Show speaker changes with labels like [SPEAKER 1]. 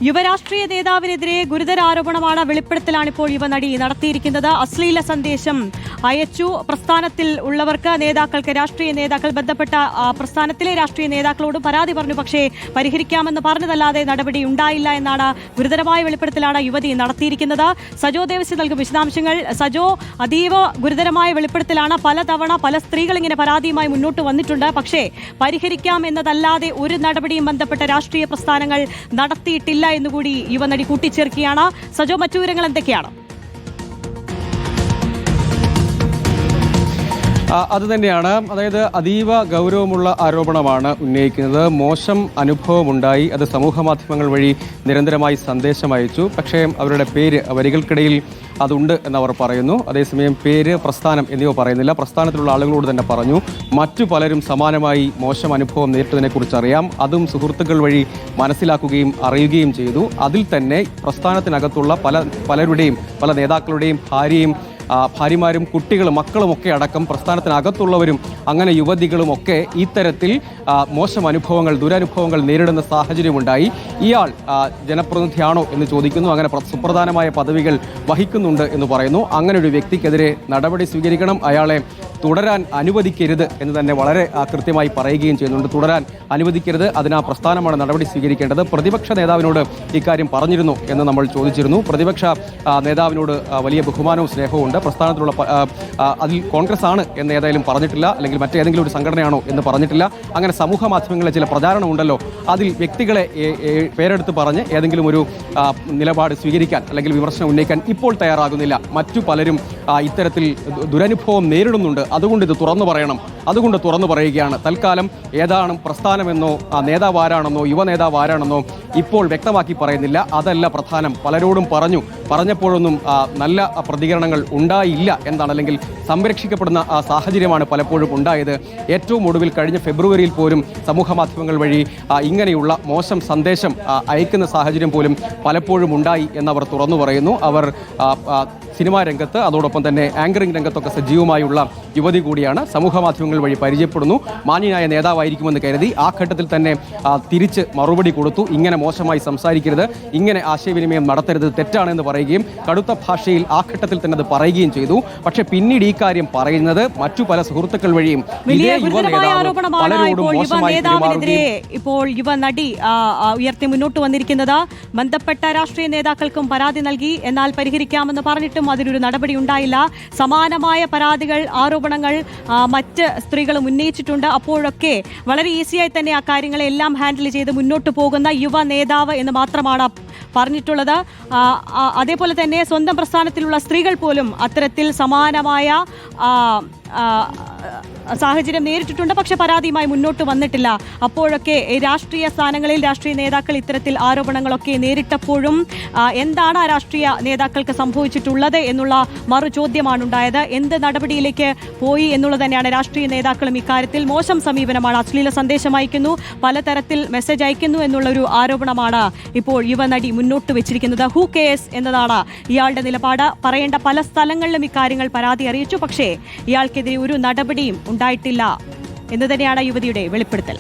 [SPEAKER 1] യുവരാഷ്ട്രീയ നേതാവിനെതിരെ ഗുരുതര ആരോപണമാണ്, വെളിപ്പെടുത്തലാണ് ഇപ്പോൾ യുവനടി നടത്തിയിരിക്കുന്നത്. അശ്ലീല സന്ദേശം അയച്ചു. പ്രസ്ഥാനത്തിൽ ഉള്ളവർക്ക്, നേതാക്കൾക്ക്, രാഷ്ട്രീയ നേതാക്കൾ, ബന്ധപ്പെട്ട പ്രസ്ഥാനത്തിലെ രാഷ്ട്രീയ നേതാക്കളോടും പരാതി പറഞ്ഞു. പക്ഷേ പരിഹരിക്കാമെന്ന് പറഞ്ഞതല്ലാതെ നടപടി ഉണ്ടായില്ല എന്നാണ് ഗുരുതരമായ വെളിപ്പെടുത്തലാണ് യുവതി നടത്തിയിരിക്കുന്നത്. സജോ ദേവസ്യ നൽകും വിശദാംശങ്ങൾ. സജോ, അതീവ ഗുരുതരമായ വെളിപ്പെടുത്തലാണ്. പലതവണ പല സ്ത്രീകൾ ഇങ്ങനെ പരാതിയുമായി മുന്നോട്ട് വന്നിട്ടുണ്ട്. പക്ഷേ പരിഹരിക്കാം എന്നതല്ലാതെ ഒരു നടപടിയും ബന്ധപ്പെട്ട രാഷ്ട്രീയ പ്രസ്ഥാനങ്ങൾ നടത്തിയിട്ടില്ല എന്നുകൂടി യുവനടി കൂട്ടിച്ചേർക്കുകയാണ്. സജോ, മറ്റു വിവരങ്ങൾ എന്തൊക്കെയാണ്?
[SPEAKER 2] അതുതന്നെയാണ്, അതായത് അതീവ ഗൗരവമുള്ള ആരോപണമാണ് ഉന്നയിക്കുന്നത്. മോശം അനുഭവമുണ്ടായി, അത് സമൂഹ മാധ്യമങ്ങൾ വഴി നിരന്തരമായി സന്ദേശം അയച്ചു. പക്ഷേ അവരുടെ പേര് വരികൾക്കിടയിൽ അതുണ്ട് എന്നവർ പറയുന്നു. അതേസമയം പേര്, പ്രസ്ഥാനം എന്നിവ പറയുന്നില്ല. പ്രസ്ഥാനത്തിലുള്ള ആളുകളോട് തന്നെ പറഞ്ഞു. മറ്റു പലരും സമാനമായി മോശം അനുഭവം നേരിട്ടതിനെക്കുറിച്ച് അറിയാം, അതും സുഹൃത്തുക്കൾ വഴി മനസ്സിലാക്കുകയും അറിയുകയും ചെയ്തു. അതിൽ തന്നെ പ്രസ്ഥാനത്തിനകത്തുള്ള പലരുടെയും പല നേതാക്കളുടെയും ഭാര്യമാരും കുട്ടികളും മക്കളുമൊക്കെ അടക്കം പ്രസ്ഥാനത്തിനകത്തുള്ളവരും അങ്ങനെ യുവതികളുമൊക്കെ ഇത്തരത്തിൽ മോശം അനുഭവങ്ങൾ, ദുരനുഭവങ്ങൾ നേരിടുന്ന സാഹചര്യമുണ്ടായി. ഇയാൾ ജനപ്രതിനിധിയാണോ എന്ന് ചോദിക്കുന്നു. അങ്ങനെ സുപ്രധാനമായ പദവികൾ വഹിക്കുന്നുണ്ട് എന്ന് പറയുന്നു. അങ്ങനെ ഒരു വ്യക്തിക്കെതിരെ നടപടി സ്വീകരിക്കണം, അയാളെ തുടരാൻ അനുവദിക്കരുത് എന്ന് തന്നെ വളരെ കൃത്യമായി പറയുകയും ചെയ്യുന്നുണ്ട്. തുടരാൻ അനുവദിക്കരുത്, അതിന് ആ പ്രസ്ഥാനമാണ് നടപടി സ്വീകരിക്കേണ്ടത്. പ്രതിപക്ഷ നേതാവിനോട് ഇക്കാര്യം പറഞ്ഞിരുന്നു എന്ന് നമ്മൾ ചോദിച്ചിരുന്നു. പ്രതിപക്ഷ നേതാവിനോട് വലിയ ബഹുമാനവും സ്നേഹവും ഉണ്ട്. പ്രസ്ഥാനത്തിലുള്ള അതിൽ കോൺഗ്രസ് ആണ് എന്ന് ഏതായാലും പറഞ്ഞിട്ടില്ല, അല്ലെങ്കിൽ മറ്റേതെങ്കിലും ഒരു സംഘടനയാണോ എന്ന് പറഞ്ഞിട്ടില്ല. അങ്ങനെ സമൂഹ മാധ്യമങ്ങളിലെ ചില പ്രചാരണം ഉണ്ടല്ലോ, അതിൽ വ്യക്തികളെ പേരെടുത്ത് പറഞ്ഞ് ഏതെങ്കിലും ഒരു നിലപാട് സ്വീകരിക്കാൻ അല്ലെങ്കിൽ വിമർശനം ഉന്നയിക്കാൻ ഇപ്പോൾ തയ്യാറാകുന്നില്ല. മറ്റു പലരും ഇത്തരത്തിൽ ദുരനുഭവം നേരിടുന്നുണ്ട്. അതുകൊണ്ട് ഇത് തുറന്നു പറയണം, അതുകൊണ്ട് തുറന്നു പറയുകയാണ്. തൽക്കാലം ഏതാണ് പ്രസ്ഥാനമെന്നോ നേതാവ് ആരാണെന്നോ യുവ നേതാവ് ആരാണെന്നോ ഇപ്പോൾ വ്യക്തമാക്കി പറയുന്നില്ല. അതല്ല പ്രധാനം. പലരോടും പറഞ്ഞപ്പോഴൊന്നും നല്ല പ്രതികരണങ്ങൾ ഉണ്ടായില്ല എന്നാണ്, അല്ലെങ്കിൽ സംരക്ഷിക്കപ്പെടുന്ന സാഹചര്യമാണ് പലപ്പോഴും ഉണ്ടായത്. ഏറ്റവും ഒടുവിൽ കഴിഞ്ഞ ഫെബ്രുവരിയിൽ പോലും സമൂഹ മാധ്യമങ്ങൾ വഴി ഇങ്ങനെയുള്ള മോശം സന്ദേശം അയക്കുന്ന സാഹചര്യം പോലും പലപ്പോഴും ഉണ്ടായി എന്നവർ തുറന്നു പറയുന്നു. അവർ സിനിമാ രംഗത്ത്, അതോടൊപ്പം തന്നെ ആങ്കറിംഗ് രംഗത്തൊക്കെ സജീവമായുള്ള യുവതി കൂടിയാണ്. സമൂഹ മാധ്യമങ്ങൾ വഴി പരിചയപ്പെടുന്നു. മാന്യനായ നേതാവായിരിക്കുമെന്ന് കരുതി ആ ഘട്ടത്തിൽ തന്നെ തിരിച്ച് മറുപടി കൊടുത്തു. ഇങ്ങനെ മോശമായി സംസാരിക്കരുത്, ഇങ്ങനെ ആശയവിനിമയം നടത്തരുത്, തെറ്റാണെന്ന് പറയുകയും കടുത്ത ഭാഷയിൽ ആ ഘട്ടത്തിൽ തന്നെ അത് പറയുകയും ചെയ്തു. പക്ഷേ പിന്നീട് ഈ കാര്യം പറയുന്നത് മറ്റു പല സുഹൃത്തുക്കൾ വഴിയും
[SPEAKER 1] ഇപ്പോൾ യുവനടി ഉയർത്തി മുന്നോട്ട് വന്നിരിക്കുന്നത്. ബന്ധപ്പെട്ട രാഷ്ട്രീയ നേതാക്കൾക്കും പരാതി നൽകി, എന്നാൽ പരിഹരിക്കാമെന്ന് പറഞ്ഞിട്ടും അതിനൊരു നടപടി ഉണ്ടായില്ല. സമാനമായ പരാതികൾ, ആരോപണങ്ങൾ മറ്റ് സ്ത്രീകളും ഉന്നയിച്ചിട്ടുണ്ട്. അപ്പോഴൊക്കെ വളരെ ഈസിയായി തന്നെ ആ കാര്യങ്ങളെല്ലാം ഹാൻഡിൽ ചെയ്ത് മുന്നോട്ട് പോകുന്ന യുവ നേതാവ് എന്ന് മാത്രമാണ് പറഞ്ഞിട്ടുള്ളത്. അതേപോലെ തന്നെ സ്വന്തം പ്രസ്ഥാനത്തിലുള്ള സ്ത്രീകൾ പോലും അത്തരത്തിൽ സമാനമായ സാഹചര്യം നേരിട്ടിട്ടുണ്ട്. പക്ഷെ പരാതിയുമായി മുന്നോട്ട് വന്നിട്ടില്ല. അപ്പോഴൊക്കെ രാഷ്ട്രീയ സ്ഥാനങ്ങളിൽ രാഷ്ട്രീയ നേതാക്കൾ ഇത്തരത്തിൽ ആരോപണങ്ങളൊക്കെ നേരിട്ടപ്പോഴും എന്താണ് ആ രാഷ്ട്രീയ നേതാക്കൾക്ക് സംഭവിച്ചിട്ടുള്ളത് എന്നുള്ള മറു ചോദ്യമാണ് ഉണ്ടായത്. എന്ത് നടപടിയിലേക്ക് പോയി എന്നുള്ളത് തന്നെയാണ് രാഷ്ട്രീയ നേതാക്കളും ഇക്കാര്യത്തിൽ. മോശം സമീപനമാണ്, അശ്ലീല സന്ദേശം അയക്കുന്നു, പലതരത്തിൽ മെസ്സേജ് അയക്കുന്നു എന്നുള്ളൊരു ആരോപണമാണ് ഇപ്പോൾ യുവനടി മുന്നോട്ട് വെച്ചിരിക്കുന്നത്. ഹൂ കെയേഴ്സ് എന്നതാണ് ഇയാളുടെ നിലപാട്. പറയേണ്ട പല സ്ഥലങ്ങളിലും ഇക്കാര്യങ്ങൾ പരാതി അറിയിച്ചു. പക്ഷേ ഇയാൾക്കെതിരെ ഒരു നടപടിയും ഉണ്ടായിട്ടില്ല എന്ന് തന്നെയാണ് യുവതിയുടെ വെളിപ്പെടുത്തൽ.